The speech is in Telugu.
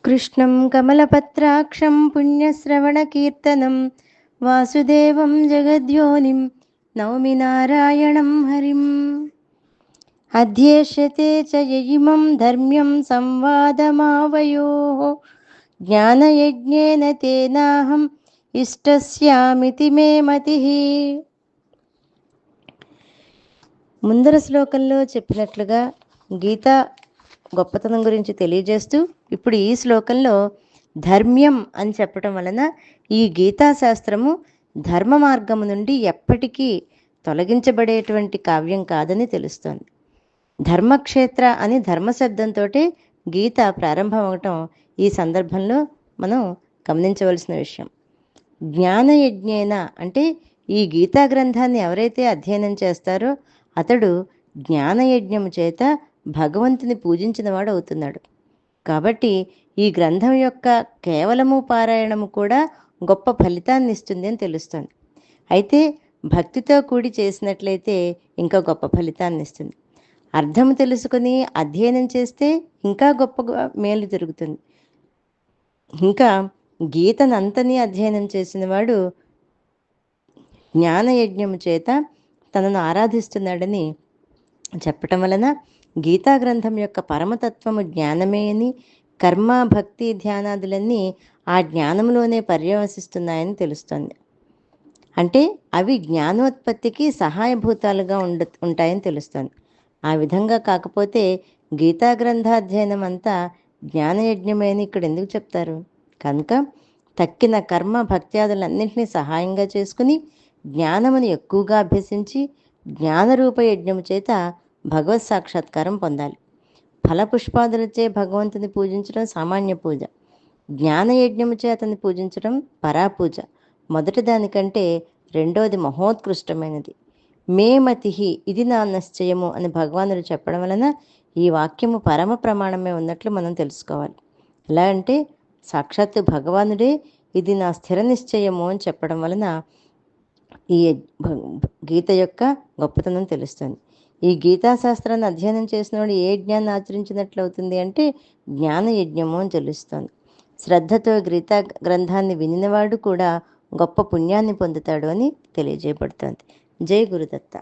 కృష్ణం కమలపత్రాక్షం పుణ్యశ్రవణకీర్తనం వాసుదేవం జగద్యోనిం నౌమి నారాయణం హరిం. అధ్యేష్యతే చ యయిమం ధర్మ్యం సంవాదమావయోః జ్ఞానయజ్ఞేన తేనాహం ఇష్టస్యామితి మే మతిః. ముందర శ్లోకంలో చెప్పినట్లుగా గీత గొప్పతనం గురించి తెలియజేస్తూ ఇప్పుడు ఈ శ్లోకంలో ధర్మ్యం అని చెప్పటం వలన ఈ గీతాశాస్త్రము ధర్మ మార్గము నుండి ఎప్పటికీ తొలగించబడేటువంటి కావ్యం కాదని తెలుస్తోంది. ధర్మక్షేత్ర అని ధర్మశబ్దంతో గీత ప్రారంభం అవటం ఈ సందర్భంలో మనం గమనించవలసిన విషయం. జ్ఞానయజ్ఞేన అంటే ఈ గీతా గ్రంథాన్ని ఎవరైతే అధ్యయనం చేస్తారో అతడు జ్ఞానయజ్ఞము చేత భగవంతుని పూజించిన వాడు అవుతున్నాడు. కాబట్టి ఈ గ్రంథం యొక్క కేవలము పారాయణము కూడా గొప్ప ఫలితాన్ని ఇస్తుంది అని తెలుస్తుంది. అయితే భక్తితో కూడి చేసినట్లయితే ఇంకా గొప్ప ఫలితాన్ని ఇస్తుంది. అర్థము తెలుసుకుని అధ్యయనం చేస్తే ఇంకా గొప్ప మేలు జరుగుతుంది. ఇంకా గీతనంతని అధ్యయనం చేసిన వాడు జ్ఞానయజ్ఞము చేత తనను ఆరాధిస్తున్నాడని చెప్పటం వలన గీతా గ్రంథం యొక్క పరమతత్వము జ్ఞానమే అని, కర్మ భక్తి ధ్యానాదులన్నీ ఆ జ్ఞానంలోనే పర్యవసిస్తున్నాయని తెలుస్తుంది. అంటే అవి జ్ఞానోత్పత్తికి సహాయభూతాలుగా ఉంటాయని తెలుస్తుంది. ఆ విధంగా కాకపోతే గీతా గ్రంథాధ్యయనం అంతా జ్ఞానయజ్ఞమే అని ఇక్కడ ఎందుకు చెప్తారు? కనుక తక్కిన కర్మ భక్త్యాదులన్నింటినీ సహాయంగా చేసుకుని జ్ఞానమును ఎక్కువగా అభ్యసించి జ్ఞానరూప యజ్ఞము చేత భగవత్ సాక్షాత్కారం పొందాలి. ఫలపుష్పాదులచే భగవంతుని పూజించడం సామాన్య పూజ, జ్ఞానయజ్ఞము చేతని పూజించడం పరాపూజ. మొదటి దానికంటే రెండోది మహోత్కృష్టమైనది. మే మతిహి, ఇది నా నిశ్చయము అని భగవానుడు చెప్పడం వలన ఈ వాక్యము పరమ ప్రమాణమే ఉన్నట్లు మనం తెలుసుకోవాలి. ఎలా అంటే సాక్షాత్తు భగవానుడే ఇది నా స్థిర నిశ్చయము అని చెప్పడం వలన ఈ గీత యొక్క గొప్పతనం తెలుస్తుంది. ఈ గీతాశాస్త్రాన్ని అధ్యయనం చేసినవాడు ఏ యజ్ఞాన్ని ఆచరించినట్లు అవుతుంది అంటే జ్ఞానయజ్ఞము అని తెలుస్తుంది. శ్రద్ధతో గీతా గ్రంథాన్ని వినినవాడు కూడా గొప్ప పుణ్యాన్ని పొందుతాడు అని తెలియజేయబడుతుంది. జై గురుదత్త.